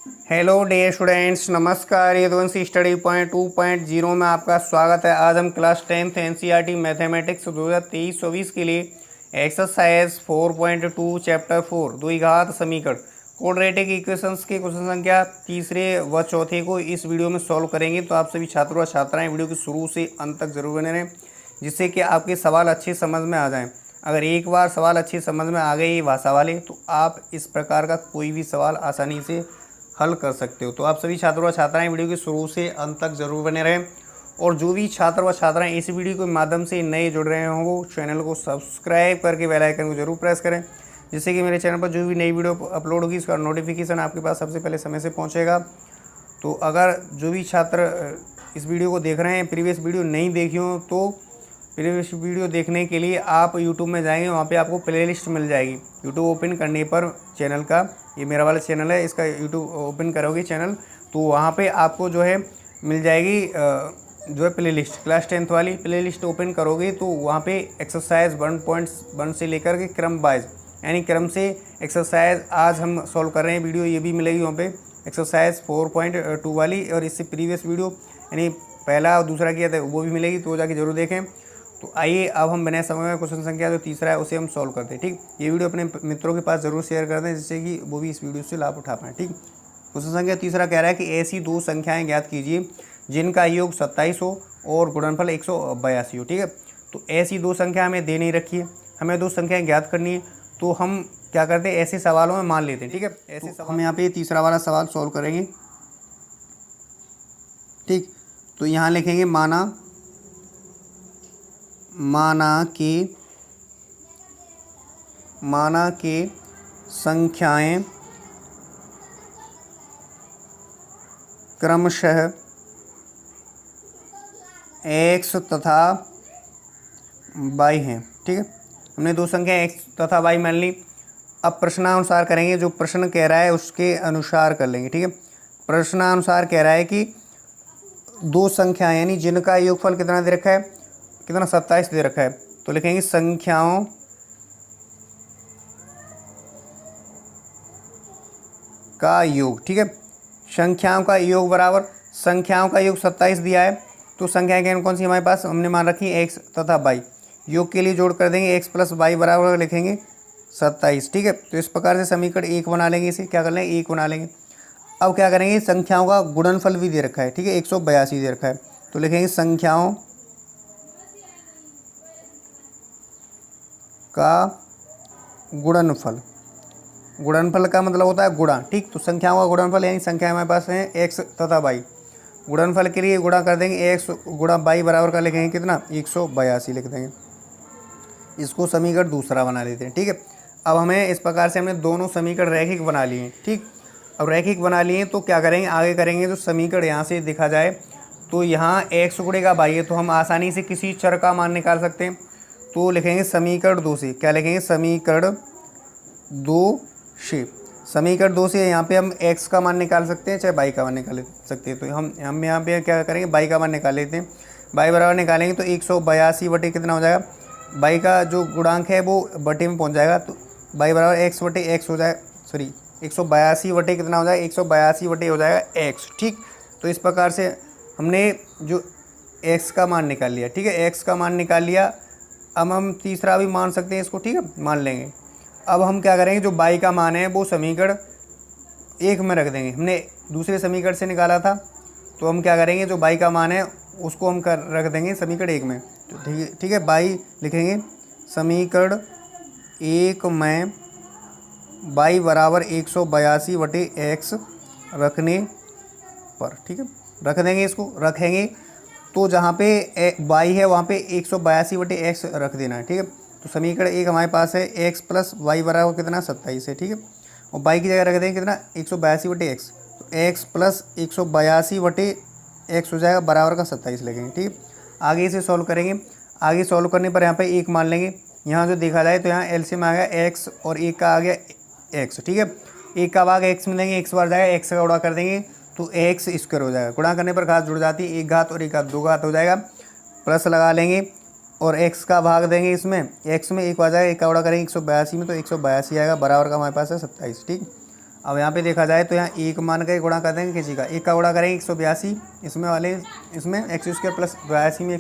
Hello dear students, नमस्कार। Yaduvanshi study point 2.0 में आपका स्वागत है। आज हम क्लास 10th एनसीईआरटी मैथमेटिक्स 2023-24 के लिए एक्सरसाइज 4.2 चैप्टर 4 द्विघात समीकरण क्वाड्रेटिक इक्वेशंस के क्वेश्चन संख्या तीसरे व चौथे को इस वीडियो में सॉल्व करेंगे। तो आप सभी छात्रों व छात्राएं वीडियो के शुरू से अंत तक जरूर बने रहें, जिससे कि आपके सवाल अच्छे समझ में आ जाएं। अगर एक बार सवाल अच्छे समझ में आ गए भाषा वाले, तो आप इस प्रकार का कोई भी सवाल आसानी से हल कर सकते हो। तो आप सभी छात्रों व छात्राएं वीडियो के शुरू से अंत तक जरूर बने रहें। और जो भी छात्र व छात्राएं इस वीडियो के माध्यम से नए जुड़ रहे हों, वो चैनल को सब्सक्राइब करके बेल आइकन को जरूर प्रेस करें, जिससे कि मेरे चैनल पर जो भी नई वीडियो अपलोड होगी उसका नोटिफिकेशन आपके पास सबसे पहले समय से पहुँचेगा। तो अगर जो भी छात्र इस वीडियो को देख रहे हैं, प्रीवियस वीडियो नहीं देखी हो, तो प्रीवियस वीडियो देखने के लिए आप यूट्यूब में जाएंगे, वहाँ पे आपको प्लेलिस्ट मिल जाएगी। यूट्यूब ओपन करने पर चैनल का, ये मेरा वाला चैनल है, इसका यूट्यूब ओपन करोगे चैनल, तो वहाँ पे आपको जो है मिल जाएगी जो है प्लेलिस्ट, क्लास 10th वाली प्लेलिस्ट ओपन करोगे तो वहाँ पे एक्सरसाइज 1.1 से लेकर के क्रम वाइज, यानी क्रम से एक्सरसाइज आज हम सॉल्व कर रहे हैं वीडियो, ये भी मिलेगी वहाँ पे एक्सरसाइज 4.2 वाली। और इससे प्रीवियस वीडियो यानी पहला और दूसरा किया था वो भी मिलेगी, तो जाके जरूर देखें। तो आइए अब हम बिना समय में क्वेश्चन संख्या जो तीसरा है उसे हम सॉल्व करते हैं। ठीक, ये वीडियो अपने मित्रों के पास जरूर शेयर कर दें, जिससे कि वो भी इस वीडियो से लाभ उठा पाएँ। ठीक, क्वेश्चन संख्या तीसरा कह रहा है कि ऐसी दो संख्याएं ज्ञात कीजिए जिनका योग 27 हो और गुणनफल 182 हो। ठीक है, तो ऐसी दो संख्या हमें दे नहीं रखी है, हमें दो संख्याएं ज्ञात करनी है। तो हम क्या करते हैं, ऐसे सवालों में मान लेते हैं। ठीक है, ऐसे तो हम यहाँ पे तीसरा वाला सवाल सॉल्व करेंगे। ठीक, तो यहाँ लिखेंगे माना कि संख्याएं क्रमशः x तथा y हैं। ठीक है, हमने दो संख्या x तथा y मान ली। अब प्रश्नानुसार करेंगे, जो प्रश्न कह रहा है उसके अनुसार कर लेंगे। ठीक है, प्रश्नानुसार कह रहा है कि दो संख्याएं यानी जिनका योगफल कितना दे रखा है, कितना 27 दे रखा है, तो लिखेंगे संख्याओं का योग। ठीक है, संख्याओं का योग बराबर संख्याओं का योग 27 दिया है, तो संख्याएं कौन सी हमारे पास हमने मान रखी है x तथा y। योग के लिए जोड़ कर देंगे x प्लस y बराबर लिखेंगे 27। ठीक है, तो इस प्रकार से समीकरण 1 बना लेंगे। इसे क्या कर लेंगे, 1 बना लेंगे। अब क्या करेंगे, संख्याओं का गुणनफल भी दे रखा है। ठीक है, 182 दे रखा है, तो लिखेंगे संख्याओं का गुणनफल। गुणनफल का मतलब होता है गुणा। ठीक, तो संख्याओं का गुणनफल यानी संख्या हमारे पास है x तथा y। गुणनफल के लिए गुणा कर देंगे, x गुणा y बराबर का लिखेंगे कितना, 182 लिख देंगे। इसको समीकरण दूसरा बना लेते हैं। ठीक है, अब हमें इस प्रकार से हमने दोनों समीकरण रैखिक बना लिए हैं। ठीक, अब रैखिक बना लिए तो क्या करेंगे, आगे करेंगे तो समीकरण यहाँ से देखा जाए तो यहाँ x गुणेगा y है, तो हम आसानी से किसी चर का मान निकाल सकते हैं। तो लिखेंगे समीकरण 2 से, क्या लिखेंगे, समीकरण 2 से, समीकरण 2 से यहाँ पे हम x का मान निकाल सकते हैं, चाहे y का मान निकाल सकते हैं। तो हम यहाँ पे क्या करेंगे, y का मान निकाल लेते हैं। y बराबर निकालेंगे तो 182 बटे कितना हो जाएगा, y का जो गुणांक है वो बटे में पहुँच जाएगा, तो y बराबर x बटे x हो जाएगा, सॉरी 182 बटे कितना हो जाएगा, 182 बटे हो जाएगा x। ठीक, तो इस प्रकार से हमने जो x का मान निकाल लिया। ठीक है, x का मान निकाल लिया। अब हम तीसरा भी मान सकते हैं इसको। ठीक है, मान लेंगे। अब हम क्या करेंगे, जो y का मान है वो समीकरण 1 में रख देंगे, हमने दूसरे समीकरण से निकाला था। तो हम क्या करेंगे, जो y का मान है उसको हम रख देंगे समीकरण 1 में। तो ठीक है, y लिखेंगे समीकरण 1 में y बराबर 182 बटे x रखने पर। ठीक है, रख देंगे, इसको रखेंगे तो जहाँ पे y है वहाँ पे 182 बटे x रख देना है। ठीक है, तो समीकरण 1 हमारे पास है x प्लस y बराबर कितना 27 है। ठीक है, और y की जगह रख देंगे कितना 182 बटे x, तो x प्लस 182 बटे x हो जाएगा बराबर का 27 लगेंगे। ठीक है, आगे इसे सॉल्व करेंगे। आगे सॉल्व करने पर यहाँ पे 1 मान लेंगे। यहाँ जो देखा जाए तो यहाँ एलसीएम आ गया x और 1 का आ गया x। ठीक है, 1 का भाग x में देंगे, x बार जाएगा, x का गुणा कर देंगे तो x स्क्वायर हो जाएगा। गुणा करने पर घात जुड़ जाती है, 1 घात और 1 घात 2 घात हो जाएगा। प्लस लगा लेंगे और x का भाग देंगे, इसमें x में 1 आ जाएगा, 1 का गुणा करेंगे 182 में, तो 182 आएगा बराबर का हमारे पास है 27। ठीक, अब यहाँ पे देखा जाए तो यहाँ एक मान का गुणा कर देंगे किसी का, एक का गुणा करेंगे 182 इसमें वाले, इसमें एक्स स्क्वायर प्लस 82 में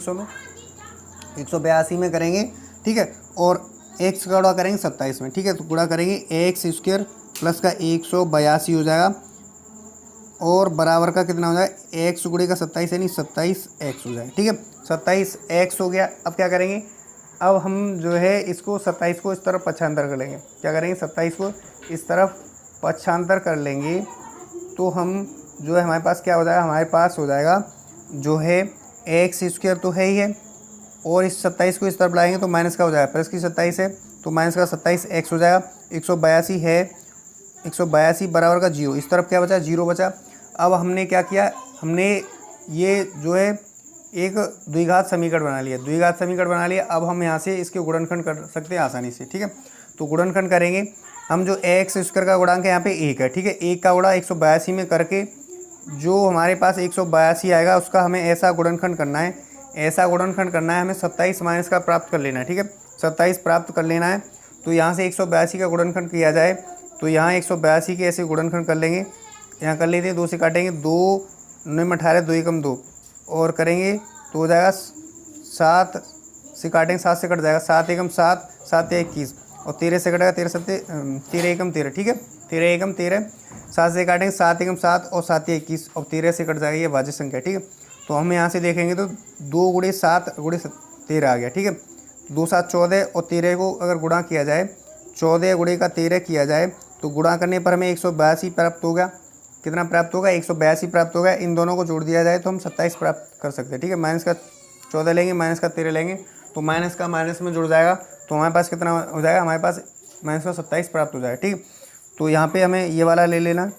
182 में करेंगे, ठीक है। और एक्स का गुणा करेंगे 27 में, ठीक है। तो गुणा करेंगे एक्स स्क्वायर प्लस का 182 हो जाएगा और बराबर का कितना हो जाएगा, एक्स गुणे का 27 यानी 27 एक्स हो जाएगा, ठीक है। 27 एक्स हो गया। अब क्या करेंगे, अब हम जो है इसको 27 को इस तरफ पक्षांतर कर लेंगे। क्या करेंगे, 27 को इस तरफ पक्षांतर कर लेंगे तो हम जो है हमारे पास क्या हो जाएगा, हमारे पास हो जाएगा जो है एक्स स्क्वायर तो है ही है और इस 27 को इस तरफ लाएंगे तो माइनस का हो जाएगा, प्लस की 27 है तो माइनस का 27 एक्स हो जाएगा। 182 है, 182 बराबर का 0, इस तरफ क्या बचा, 0 बचा। अब हमने क्या किया, हमने ये जो है एक द्विघात समीकरण बना लिया, द्विघात समीकरण बना लिया। अब हम यहाँ से इसके गुणनखंड कर सकते हैं आसानी से, ठीक है। तो गुणनखंड करेंगे हम, जो एक्स स्क्वायर का गुणांक है यहाँ पे 1 है, ठीक है। 1 का गुणा 182 में करके जो हमारे पास 182 आएगा उसका हमें ऐसा गुणनखंड करना है, ऐसा गुणनखंड करना है हमें 27 माइनस का प्राप्त कर लेना है, ठीक है। 27 प्राप्त कर लेना है। तो यहाँ से 182 का गुणनखंड किया जाए तो यहाँ 182 के ऐसे गुणनखंड कर लेंगे, यहाँ कर लेते हैं, 2 से काटेंगे, 2 9 में 18, 2 एकम 2 और करेंगे तो हो जाएगा 7 से काटेंगे, 7 से कट जाएगा, 7 एकम 7, 7 या 21 और 13 से कटेगा, 13 7 13 एकम 13, ठीक है। 13 एकम 13, 7 से काटेंगे, 7 एकम 7 और 7 या 21 और 13 से कट जाएगा, ये भाज्य संख्या, ठीक है। तो हम यहाँ से देखेंगे तो 2 गुणे 7 गुणे 13 आ गया, ठीक है। 2 7 14 और 13 को अगर गुणा किया जाए, 14 गुणे का 13 किया जाए तो गुणा करने पर हमें 182 प्राप्त होगा। कितना प्राप्त होगा, 182 प्राप्त होगा। इन दोनों को जोड़ दिया जाए तो हम 27 प्राप्त कर सकते हैं, ठीक है। माइनस का 14 लेंगे, माइनस का 13 लेंगे तो माइनस का माइनस में जुड़ जाएगा तो हमारे पास कितना हो जाएगा, हमारे पास माइनस का 27 प्राप्त हो जाएगा, ठीक है। तो यहाँ पे हमें ये वाला ले लेना।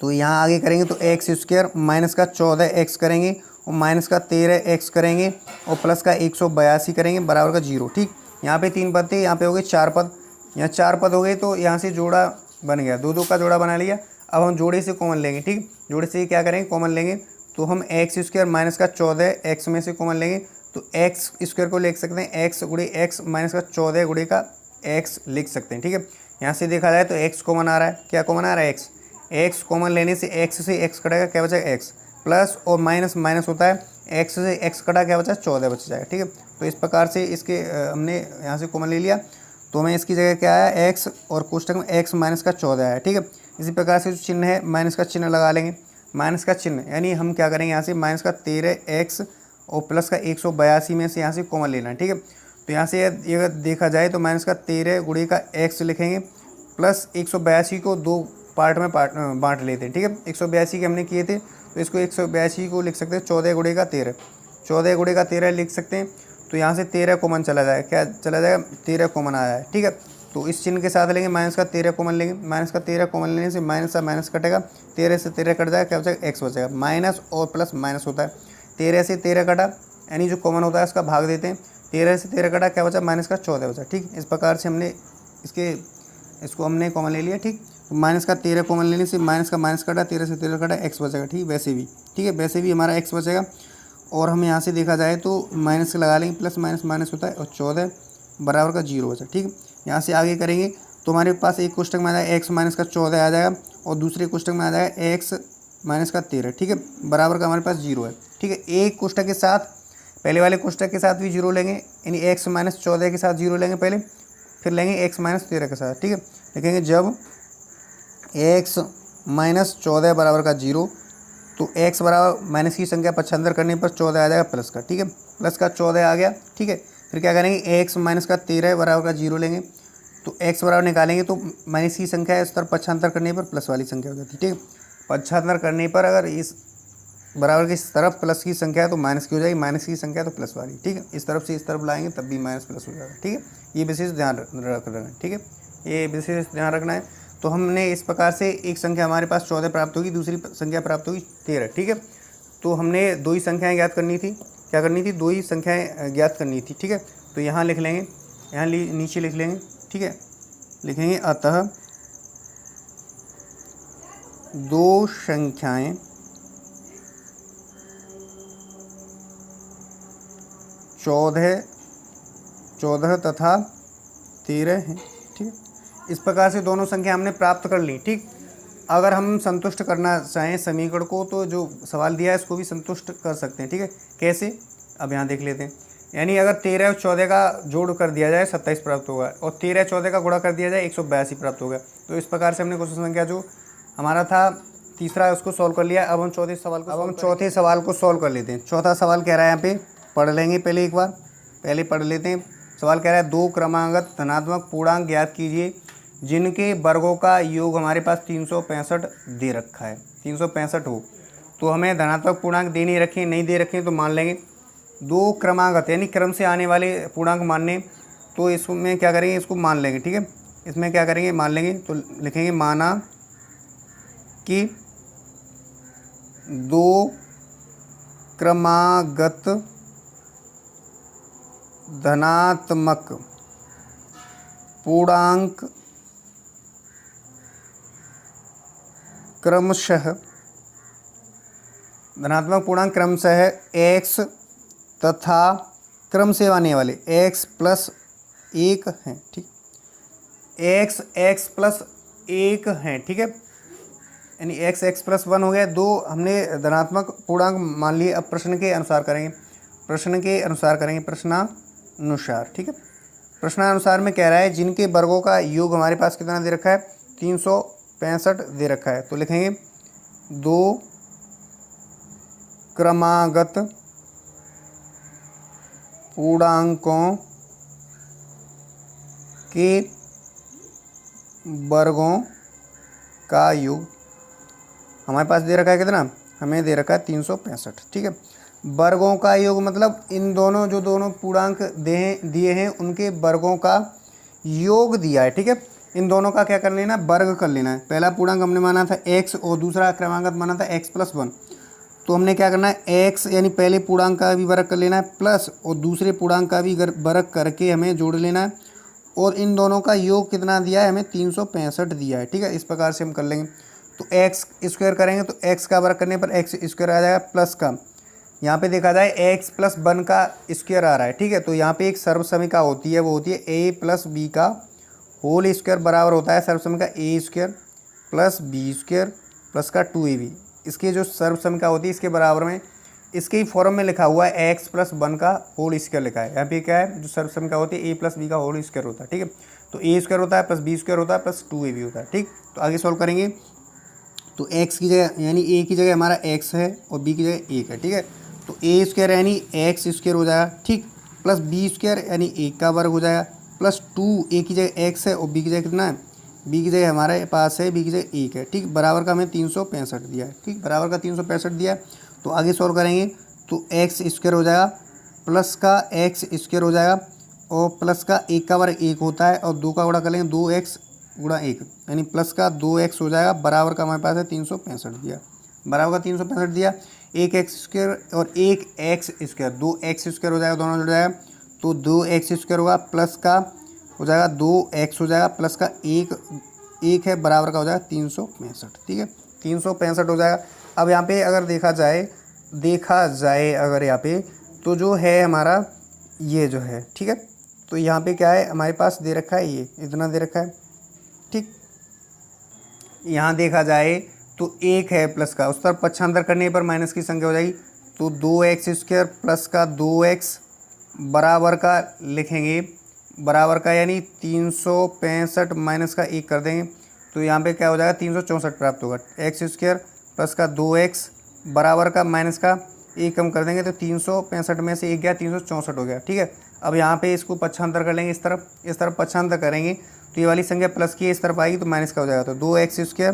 तो यहाँ आगे करेंगे तो एक्स स्क्वायर माइनस का 14 एक्स करेंगे और माइनस का 13 एक्स करेंगे और प्लस का 182 करेंगे बराबर का 0, ठीक। यहाँ पे 3 पद थे, यहाँ पे हो गए 4 पद, यहाँ 4 पद हो गए तो यहाँ से जोड़ा बन गया, 2 2 का जोड़ा बना लिया। अब हम जोड़े से कॉमन लेंगे, ठीक। जोड़े से क्या करेंगे, कॉमन लेंगे तो हम एक्स स्क्वायर माइनस का 14 एक्स में से कॉमन लेंगे तो एक्स स्क्वायर को लिख सकते हैं एक्स गुणे एक्स माइनस का 14 गुणे का एक्स लिख सकते हैं, ठीक है। यहाँ से देखा जाए तो एक्स कॉमन आ रहा है, क्या कॉमन आ रहा है, एक्स। एक्स कॉमन लेने से एक्स से एक्स कटेगा, क्या बचेगा, एक्स प्लस और माइनस माइनस होता है, एक्स से एक्स कटा क्या बचा, 14 बच जाएगा, ठीक है। तो इस प्रकार से इसके हमने यहाँ से कॉमन ले लिया तो हमें इसकी जगह क्या आया, एक्स और कोष्टक में एक्स माइनस का 14 आया, ठीक है। इसी प्रकार से जो चिन्ह है माइनस का चिन्ह लगा लेंगे, माइनस का चिन्ह यानी हम क्या करेंगे, यहाँ से माइनस का 13 एक्स और प्लस का 182 में से यहाँ से कॉमन लेना है, ठीक है। तो यहाँ से ये देखा जाए तो माइनस का 13 गुणे का एक्स लिखेंगे प्लस 182 को 2 पार्ट में बांट लेते हैं, ठीक है। 182 के हमने किए थे तो इसको 182 को लिख सकते हैं 14 गुणे का 13, 14 गुणे का 13 लिख सकते हैं। तो यहाँ से 13 कॉमन चला जाएगा, क्या चला जाएगा, 13 कॉमन आया है, ठीक है। तो इस चिन्ह के साथ लेंगे, माइनस का 13 कॉमन लेंगे, माइनस का 13 कॉमन लेने से माइनस का माइनस कटेगा, 13 से 13 कट जाएगा, क्या बचेगा, एक्स बचेगा। माइनस और प्लस माइनस होता है, 13 से 13 कटा यानी जो कॉमन होता है उसका भाग देते हैं, 13 से 13 कटा क्या बचा, माइनस का 14 बचा, ठीक। इस प्रकार से हमने इसको हमने कॉमन ले लिया, ठीक। तो माइनस का 13 कॉमन लेने से माइनस का माइनस कटा, 13 से 13 कटा, एक्स बचेगा, ठीक। वैसे भी ठीक है, वैसे भी हमारा एक्स बचेगा। और हम यहाँ से देखा जाए तो माइनस लगा लेंगे, प्लस माइनस माइनस होता है और 14 बराबर का 0 बचा, ठीक है। यहाँ से आगे करेंगे तो हमारे पास एक कोष्टक में आ जाएगा एक्स माइनस का 14 आ जाएगा और दूसरे कोष्टक में आ जाएगा एक्स माइनस का 13, ठीक है, बराबर का हमारे पास 0 है, ठीक है। एक कोष्टक के साथ पहले वाले कोष्टक के साथ भी 0 लेंगे यानी एक्स माइनस 14 के साथ 0 लेंगे पहले, फिर लेंगे एक्स माइनस 13 के साथ, ठीक है। लिखेंगे जब एक्स माइनस 14 बराबर का 0 तो एक्स बराबर माइनस की संख्या पक्षांतर करने पर 14 आ जाएगा प्लस का, ठीक है। प्लस का 14 आ गया, ठीक है। फिर क्या करेंगे, एक्स माइनस का 13 बराबर का 0 लेंगे तो एक्स बराबर निकालेंगे तो माइनस की संख्या इस तरफ पक्षांतर करने पर प्लस वाली संख्या हो जाती है, ठीक है। पक्षांतर करने पर अगर इस बराबर की इस तरफ प्लस की संख्या है तो माइनस की हो जाएगी, माइनस की संख्या तो प्लस वाली, ठीक है। इस तरफ से इस तरफ लाएंगे तब भी माइनस प्लस हो जाएगा, ठीक है। ये विशेष ध्यान रखना है, ठीक है, ये विशेष ध्यान रखना है। तो हमने इस प्रकार से एक संख्या हमारे पास 14 प्राप्त होगी, दूसरी संख्या प्राप्त होगी 13, ठीक है। तो हमने 2 ही संख्याएँ ज्ञात करनी थी, क्या करनी थी, 2 ही संख्याएँ ज्ञात करनी थी, ठीक है। तो यहाँ लिख लेंगे, यहाँ नीचे लिख लेंगे, ठीक है। लिखेंगे अतः 2 संख्याएँ 14 तथा 13 हैं, ठीक है। इस प्रकार से दोनों संख्या हमने प्राप्त कर ली। ठीक, अगर हम संतुष्ट करना चाहें समीकरण को तो जो सवाल दिया है इसको भी संतुष्ट कर सकते हैं। ठीक है, कैसे, अब यहाँ देख लेते हैं। यानी अगर 13 और 14 का जोड़ कर दिया जाए 27 प्राप्त होगा, और 13 14 का गुणा कर दिया जाए 182 प्राप्त होगा। तो इस प्रकार से हमने क्वेश्चन संख्या जो हमारा था तीसरा है उसको सॉल्व कर लिया। अब हम चौथे सवाल को सॉल्व कर लेते हैं। चौथा सवाल कह रहा है, यहाँ पे पढ़ लेंगे पहले, एक बार पहले पढ़ लेते हैं। सवाल कह रहा है 2 क्रमागत धनात्मक पूर्णांक ज्ञात कीजिए जिनके वर्गों का योग हमारे पास 365 दे रखा है। 365 हो तो हमें धनात्मक पूर्णांक दे नहीं रखे, नहीं दे रखे तो मान लेंगे 2 क्रमागत यानी क्रम से आने वाले पूर्णांक मानने, तो इसमें क्या करेंगे, इसको मान लेंगे। ठीक है, इसमें क्या करेंगे, मान लेंगे। तो लिखेंगे माना कि 2 क्रमागत धनात्मक पूर्णांक क्रमशः x तथा क्रम से आने वाले x प्लस 1 हैं। ठीक, x प्लस 1 हैं। ठीक है, यानी x प्लस 1 हो गया। 2 हमने धनात्मक पूर्णांक मान लिए। अब प्रश्न के अनुसार करेंगे, प्रश्नानुसार। ठीक है, प्रश्नानुसार में कह रहा है जिनके वर्गों का योग हमारे पास कितना दे रखा है, 365 दे रखा है। तो लिखेंगे 2 क्रमागत पूर्णांकों के वर्गों का योग हमारे पास दे रखा है कितना, हमें दे रखा है 365। ठीक है, वर्गों का योग मतलब इन दोनों जो दोनों पूर्णांक दिए हैं उनके वर्गों का योग दिया है। ठीक है, इन दोनों का क्या कर लेना, वर्ग कर लेना है। पहला पूर्णांक हमने माना था x और दूसरा क्रमांक माना था x प्लस 1। तो हमने क्या करना है, x यानी पहले पूर्णांक का भी वर्ग कर लेना है प्लस और दूसरे पूर्णांक का भी वर्ग करके हमें जोड़ लेना है, और इन दोनों का योग कितना दिया है, हमें 365 दिया है। ठीक है, इस प्रकार से हम कर लेंगे। तो x स्क्वायर करेंगे तो x का वर्ग करने पर x स्क्वायर आ जाएगा प्लस का, यहाँ पे देखा जाए x प्लस 1 का स्क्वायर आ रहा है। ठीक है, तो यहाँ पे एक सर्वसमीका होती है, वो होती है a प्लस बी का होल स्क्वायर बराबर होता है सर्वसमीका a square plus b square plus का 2ab। इसकी जो सर्वसमीका होती है इसके बराबर में इसके ही फॉर्म में लिखा हुआ है x प्लस 1 का होल स्क्वायर लिखा है। यहाँ पे क्या है, जो सर्वसमीका होती है a प्लस बी का होल स्क्वायर होता है। ठीक है, तो a स्क्वायर होता है प्लस बी स्क्वायर होता है प्लस 2ab होता है। ठीक, तो आगे सॉल्व करेंगे तो x की जगह यानी a की जगह हमारा x है और b की जगह 1 है। ठीक है, तो a स्क्वायर यानी x स्क्वायर हो जाएगा। ठीक, प्लस बी स्क्वायर यानी 1 का वर्ग हो जाएगा प्लस 2, a की जगह x है और b की जगह कितना है, b की जगह हमारे पास है, b की जगह 1 है। ठीक, बराबर का हमें 365 दिया है। ठीक, बराबर का 365 दिया है। तो आगे सॉल्व करेंगे तो x स्क्वायर हो जाएगा प्लस का x स्क्वायर हो जाएगा और प्लस का 1 का वर्ग 1 होता है और 2 का गुणा कर लेंगे 2x गुणा 1 यानी प्लस का 2x हो जाएगा। बराबर का हमारे पास है 365 दिया, बराबर का 365 दिया। 1x स्क्वायर और 1x स्क्वायर 2x स्क्वायर हो जाएगा, दोनों जुड़ जाएगा तो 2x स्क्वायर होगा प्लस का हो जाएगा 2x हो जाएगा प्लस का 1 है, बराबर का हो जाएगा 365। ठीक है, 365 हो जाएगा। अब यहाँ पे अगर देखा जाए अगर यहाँ पे तो जो है हमारा ये जो है, ठीक है, तो यहाँ पे क्या है हमारे पास दे रखा है, ये इतना दे रखा है। ठीक, यहाँ देखा जाए तो 1 है प्लस का, उस तरफ पक्षांतर करने पर माइनस की संख्या हो जाएगी। तो 2x स्क्वायर प्लस का 2x बराबर का लिखेंगे, बराबर का यानी 365 माइनस का 1 कर देंगे तो यहाँ पे क्या हो जाएगा 364 प्राप्त होगा। x स्क्वायर प्लस का 2x बराबर का माइनस का 1 कम कर देंगे तो 365 में से 1 गया 364 हो गया। ठीक है, अब यहाँ पे इसको पक्षांतर कर लेंगे, इस तरफ पक्षांतर करेंगे तो ये वाली संख्या प्लस की इस तरफ आएगी तो माइनस का हो जाएगा। तो 2x स्क्वायर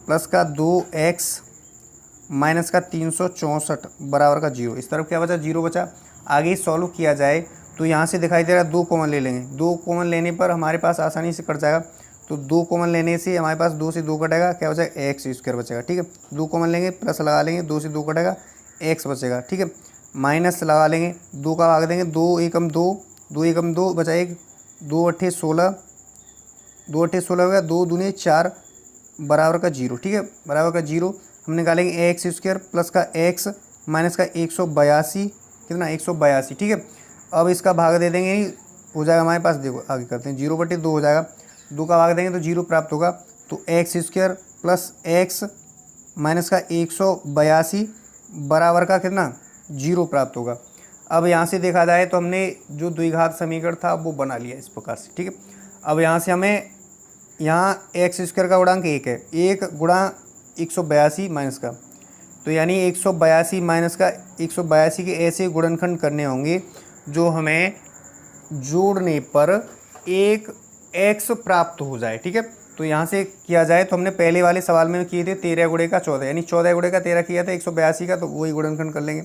प्लस का 2x माइनस का 364 बराबर का 0। इस तरफ क्या बचा, 0 बचा। आगे सॉल्व किया जाए तो यहाँ से दिखाई दे रहा है 2 कॉमन ले लेंगे, 2 कॉमन लेने पर हमारे पास आसानी से कट जाएगा। तो 2 कॉमन लेने से हमारे पास 2 से 2 कटेगा, क्या बचेगा x स्क्वायर बचेगा। ठीक है, 2 कॉमन लेंगे प्लस लगा लेंगे, 2 से 2 कटेगा x बचेगा। ठीक है, माइनस लगा लेंगे, 2 का भाग देंगे, 2 एकम 2, 2 एकम 2 बचा 1, 2 अट्ठे 16, 2 अट्ठे 16 हो गया, 2 दूनी 4 बराबर का 0। ठीक है, बराबर का 0 हम निकालेंगे x स्क्वायर प्लस का x माइनस का 182 कितना 182। ठीक है, अब इसका भाग दे देंगे, हो जाएगा हमारे पास, देखो आगे करते हैं 0/2 हो जाएगा 2 का भाग देंगे तो 0 प्राप्त होगा। तो x square plus x minus का 182 बराबर का कितना 0 प्राप्त होगा। अब यहाँ से देखा जाए तो हमने जो द्विघात समीकरण था वो बना लिया इस प्रकार से, ठीक है। अब यहाँ से हमें यहाँ एक्स स्क्वायर का गुणांक 1 है, 1 गुणा 182 माइनस का, तो यानी 182 माइनस का 182 के ऐसे गुणनखंड करने होंगे जो हमें जोड़ने पर एक एक्स प्राप्त हो जाए, ठीक है। तो यहाँ से किया जाए तो हमने पहले वाले सवाल में किए थे 13 गुणे का 14, यानी 14 गुणे का 13 किया था 182 का, तो वही गुणनखंड कर लेंगे,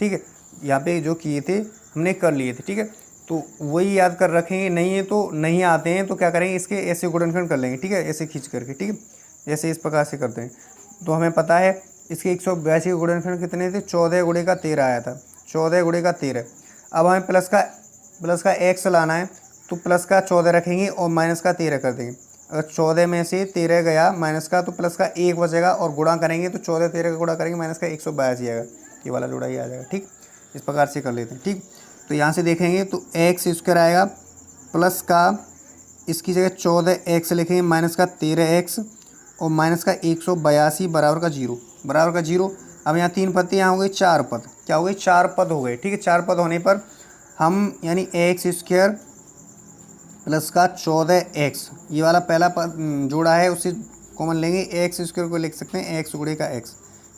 ठीक है। यहाँ पे जो किए थे हमने कर लिए थे, ठीक है। तो वही याद कर रखेंगे, नहीं है तो नहीं आते हैं तो क्या करेंगे इसके ऐसे गुणनखंड कर लेंगे, ठीक है, ऐसे खींच करके, ठीक है, ऐसे इस प्रकार से करते हैं। तो हमें पता है इसके 182 के गुणनखंड कितने थे, 14 गुणे का 13 आया था, 14 गुणे का 13। अब हमें प्लस का एक्स लाना है तो प्लस का 14 रखेंगे और माइनस का 13 कर देंगे। अगर 14 में से 13 गया माइनस का तो प्लस का 1 बचेगा और गुणा करेंगे तो 14 13 का गुणा करेंगे माइनस का 182 आएगा, ये वाला जोड़ा ही आ जाएगा, ठीक। इस प्रकार से कर लेते हैं, ठीक। तो यहाँ से देखेंगे तो एक्स स्क्वायर आएगा प्लस का इसकी जगह 14 एक्स लिखेंगे माइनस का 13 एक्स और माइनस का 182 बराबर का 0, बराबर का 0। अब यहाँ 3 पद थे, यहाँ हो गए 4 पद, क्या हो गए 4 पद हो गए, ठीक है। 4 पद होने पर हम यानी एक्स स्क्वायर प्लस का 14 एक्स, ये वाला पहला पद जोड़ा है उससे कॉमन लेंगे, एक्स स्क्वायर को लिख सकते हैं एक्स गुणे का एक्स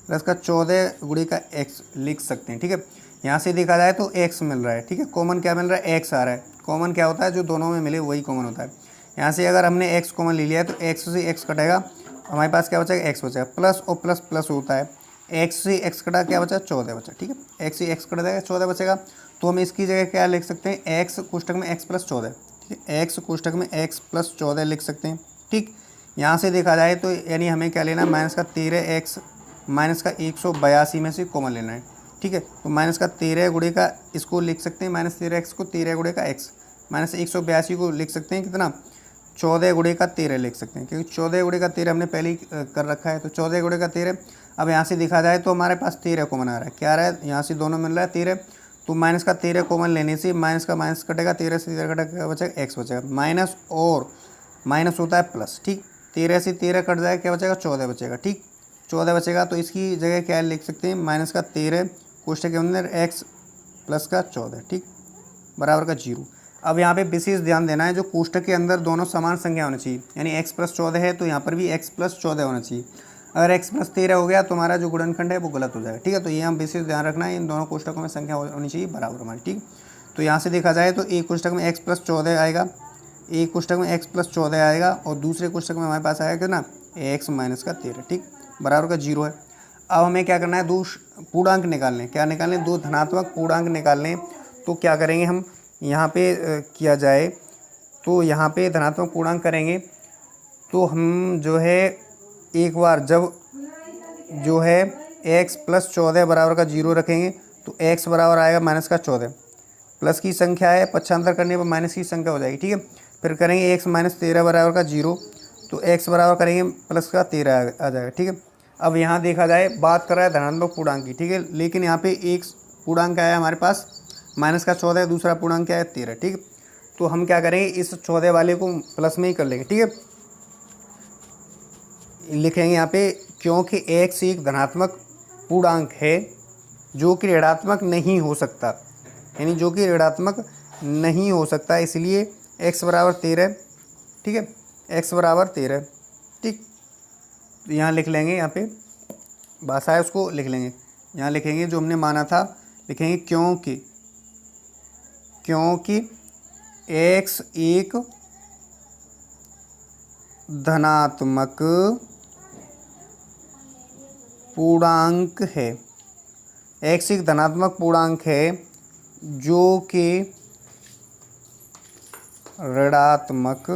प्लस का 14 गुणे का एक्स लिख सकते हैं, ठीक है। यहाँ से देखा जाए तो एक्स मिल रहा है, ठीक है, कॉमन क्या मिल रहा है एक्स आ रहा है। कॉमन क्या होता है, जो दोनों में मिले वही कॉमन होता है। यहाँ से अगर हमने एक्स कॉमन ले लिया है तो एक्स से एक्स कटेगा, हमारे पास क्या बचेगा एक्स बचेगा, प्लस और प्लस प्लस होता है, एक्स से एक्स कटा क्या बचा 14 बचा, ठीक है, एक्स से एक्स कट जाएगा 14 बचेगा। तो हम इसकी जगह क्या लिख सकते हैं, एक्स कोष्टक में एक्स प्लस 14, ठीक है, एक्स कोष्टक में एक्स प्लस 14 लिख सकते हैं, ठीक। यहाँ से देखा जाए तो यानी हमें क्या लेना है, माइनस का 13 एक्स माइनस का 182 में से कॉमन लेना है, ठीक है। तो माइनस का 13 गुणे का इसको लिख सकते हैं माइनस 13 एक्स को 13 गुणे का एक्स माइनस 182 को लिख सकते हैं कितना 14 गुणे का 13 लिख सकते हैं, क्योंकि 14 गुणे का 13 हमने पहले ही कर रखा है, तो 14 गुणे का 13। अब यहाँ से देखा जाए तो हमारे पास 13 कॉमन आ रहा है, क्या आ रहा है यहाँ से दोनों मिल रहा है 13, तो माइनस का 13 कॉमन लेने से माइनस का माइनस कटेगा, 13 से 13 कटेगा क्या बचेगा एक्स बचेगा, माइनस और माइनस होता है प्लस, ठीक। 13 से 13 कट जाएगा क्या बचेगा 14 बचेगा, ठीक, 14 बचेगा। तो इसकी जगह क्या लिख सकते हैं, माइनस का 13 कोष्टक के अंदर एक्स प्लस का 14, ठीक, बराबर का 0। अब यहाँ पे विशेष ध्यान देना है, जो कोष्टक के अंदर दोनों समान संख्या होनी चाहिए, यानी x प्लस 14 है तो यहाँ पर भी x प्लस 14 होना चाहिए। अगर x प्लस 13 हो गया तो हमारा जो गुणनखंड है वो गलत हो जाएगा, ठीक है। तो ये हम विशेष ध्यान रखना है, इन दोनों कोष्टकों में संख्या होनी चाहिए बराबर हमारी, ठीक। तो यहाँ से देखा जाए तो एक कोष्टक में x प्लस 14 आएगा, एक कोष्टक में x प्लस 14 आएगा और दूसरे कोष्टक में हमारे पास आएगा कितना x माइनस का 13, ठीक, बराबर का 0 है। अब हमें क्या करना है, दो पूर्णांक निकालने, क्या निकालने, दो धनात्मक पूर्णांक निकालने। तो क्या करेंगे हम यहाँ पे किया जाए तो यहाँ पे धनात्मक पूर्णांक करेंगे तो हम जो है एक बार जब जो है x प्लस 14 बराबर का 0 रखेंगे तो x बराबर आएगा माइनस का 14, प्लस की संख्या है पक्षांतर करने पर माइनस की संख्या हो जाएगी, ठीक है। फिर करेंगे x माइनस 13 बराबर का 0 तो x बराबर करेंगे प्लस का 13 आ जाएगा, ठीक है। अब यहाँ देखा जाए बात कर रहा है धनात्मक पूर्णांक की, ठीक है, लेकिन यहाँ पे एक पूर्णांक आया हमारे पास माइनस का 14, दूसरा पूर्णांक क्या है 13, ठीक है। तो हम क्या करेंगे इस 14 वाले को प्लस में ही कर लेंगे, ठीक है, लिखेंगे यहाँ पे, क्योंकि x एक धनात्मक पूर्णांक है जो कि ऋणात्मक नहीं हो सकता, यानी जो कि ऋणात्मक नहीं हो सकता, इसलिए x बराबर 13, ठीक है, x बराबर 13, ठीक। तो यहाँ लिख लेंगे, यहाँ पे भाषा है उसको लिख लेंगे, यहाँ लिखेंगे जो हमने माना था, लिखेंगे क्योंकि x एक धनात्मक पूर्णांक है, x एक धनात्मक पूर्णांक है जो कि ऋणात्मक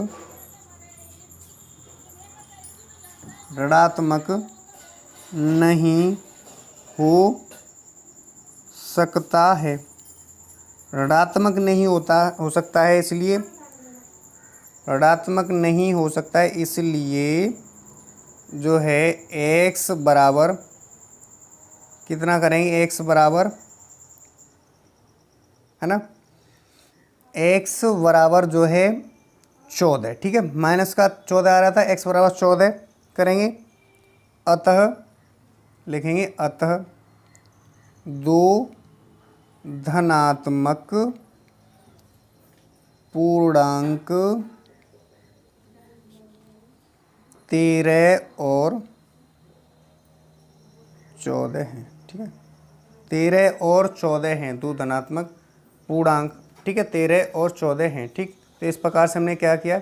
नहीं हो सकता है, ऋणात्मक नहीं हो सकता है, इसलिए ऋणात्मक नहीं हो सकता है, इसलिए जो है x बराबर कितना करेंगे, x बराबर है ना, x बराबर जो है 14, ठीक है। माइनस का 14 आ रहा था, x बराबर 14 करेंगे, अतः लिखेंगे अतः दो धनात्मक पूर्णांक 13 और 14 हैं, ठीक है। 13 और 14 हैं, दो धनात्मक पूर्णांक, ठीक है, 13 और 14 हैं, ठीक। तो इस प्रकार से हमने क्या किया,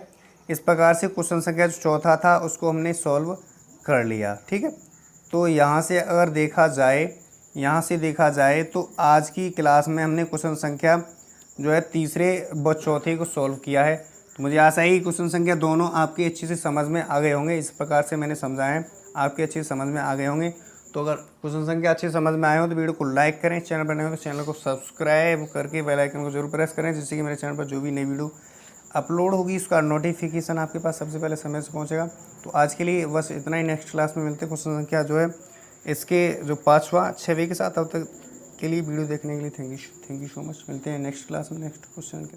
इस प्रकार से क्वेश्चन संख्या जो चौथा था उसको हमने सॉल्व कर लिया, ठीक है। तो यहाँ से अगर देखा जाए, यहाँ से देखा जाए तो आज की क्लास में हमने क्वेश्चन संख्या जो है तीसरे व चौथे को सॉल्व किया है। तो मुझे आशा है कि क्वेश्चन संख्या दोनों आपके अच्छे से समझ में आ गए होंगे। इस प्रकार से मैंने समझाया है, आपके अच्छे से समझ में आ गए होंगे। तो अगर क्वेश्चन संख्या अच्छे समझ में आए हो तो वीडियो को लाइक करें, चैनल पर नए हो तो चैनल को सब्सक्राइब करके बेल आइकन को जरूर प्रेस करें, जिससे कि मेरे चैनल पर जो भी नई वीडियो अपलोड होगी उसका नोटिफिकेशन आपके पास सबसे पहले समय से पहुंचेगा। तो आज के लिए बस इतना ही, नेक्स्ट क्लास में मिलते हैं क्वेश्चन संख्या जो है इसके जो 5वां 6वें के साथ। तब तक के लिए वीडियो देखने के लिए थैंक यू सो मच। मिलते हैं नेक्स्ट क्लास में नेक्स्ट क्वेश्चन के